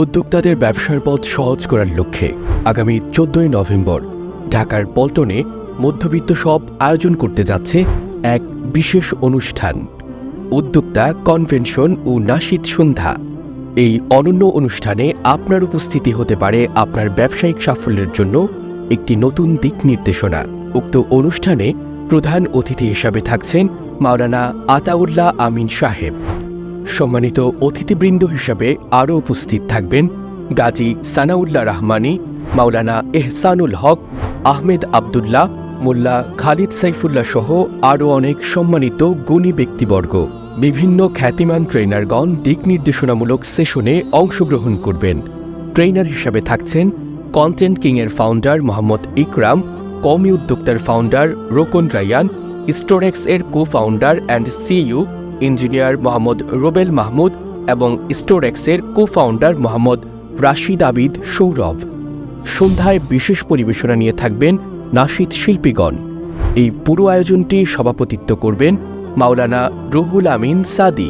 উদ্যোক্তাদের ব্যবসার পথ সহজ করার লক্ষ্যে আগামী 14ই নভেম্বর ঢাকার পল্টনে মধ্যবিত্ত সব আয়োজন করতে যাচ্ছে এক বিশেষ অনুষ্ঠান, উদ্যোক্তা কনভেনশন ও নাশিদ সন্ধ্যা। এই অনন্য অনুষ্ঠানে আপনার উপস্থিতি হতে পারে আপনার ব্যবসায়িক সাফল্যের জন্য একটি নতুন দিক নির্দেশনা। উক্ত অনুষ্ঠানে প্রধান অতিথি হিসাবে থাকছেন মাওলানা আতাউল্লাহ আমিন সাহেব। সম্মানিত অতিথিবৃন্দ হিসাবে আরও উপস্থিত থাকবেন গাজী সানাউল্লাহ রহমানী, মাওলানা এহসানুল হক, আহমেদ আবদুল্লাহ, মোল্লা খালিদ সাইফুল্লাহ সহ আরও অনেক সম্মানিত গুণী ব্যক্তিবর্গ। বিভিন্ন খ্যাতিমান ট্রেনারগণ দিক নির্দেশনামূলক সেশনে অংশগ্রহণ করবেন। ট্রেনার হিসাবে থাকছেন কন্টেন্ট কিংয়ের ফাউন্ডার মোহাম্মদ ইকরাম, কওমি উদ্যোক্তার ফাউন্ডার রোকন রায়ান, স্টোরেক্স এর কো founder and CEO engineer Mohammad Robel Mahmud এবং স্টোরেক্সের কো ফাউন্ডার মোহাম্মদ রাশিদ আবিদ সৌরভ। সন্ধ্যায় বিশেষ পরিবেশনা নিয়ে থাকবেন নাশিদ শিল্পীগণ। এই পুরো আয়োজনটি সভাপতিত্ব করবেন মাওলানা রুহুল আমিন সাদি।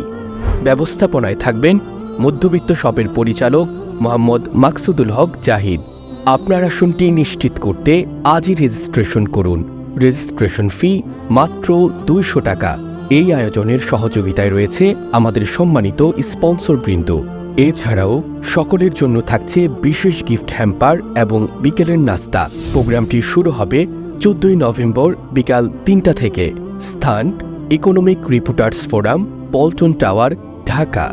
ব্যবস্থাপনায় থাকবেন মধ্যবিত্ত শপের পরিচালক মোহাম্মদ মাকসুদুল হক জাহিদ। আপনার আসনটি নিশ্চিত করতে আজই রেজিস্ট্রেশন করুন। রেজিস্ট্রেশন ফি মাত্র 200 টাকা। এই আয়োজনের সহযোগিতায় রয়েছে আমাদের সম্মানিত স্পন্সরবৃন্দ। এছাড়াও সকলের জন্য থাকছে বিশেষ গিফট হ্যাম্পার এবং বিকেলের নাস্তা। প্রোগ্রামটি শুরু হবে 14ই নভেম্বর বিকাল 3টা থেকে। স্থান economic reporters forum, Paltan tower, Dhaka.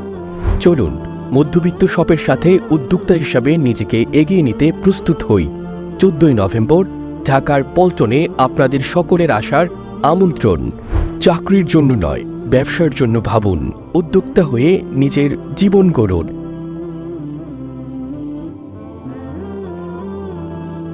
চলুন মধ্যবিত্ত শপের সাথে উদ্যোক্তা হিসাবে নিজেকে এগিয়ে নিতে প্রস্তুত হই। 14ই নভেম্বর ঢাকার পল্টনে আপনাদের সকলের আসার আমন্ত্রণ। চাকরির জন্য নয়, ব্যবসার জন্য ভাবুন। উদ্যোক্তা হয়ে নিজের জীবন গড়ুন।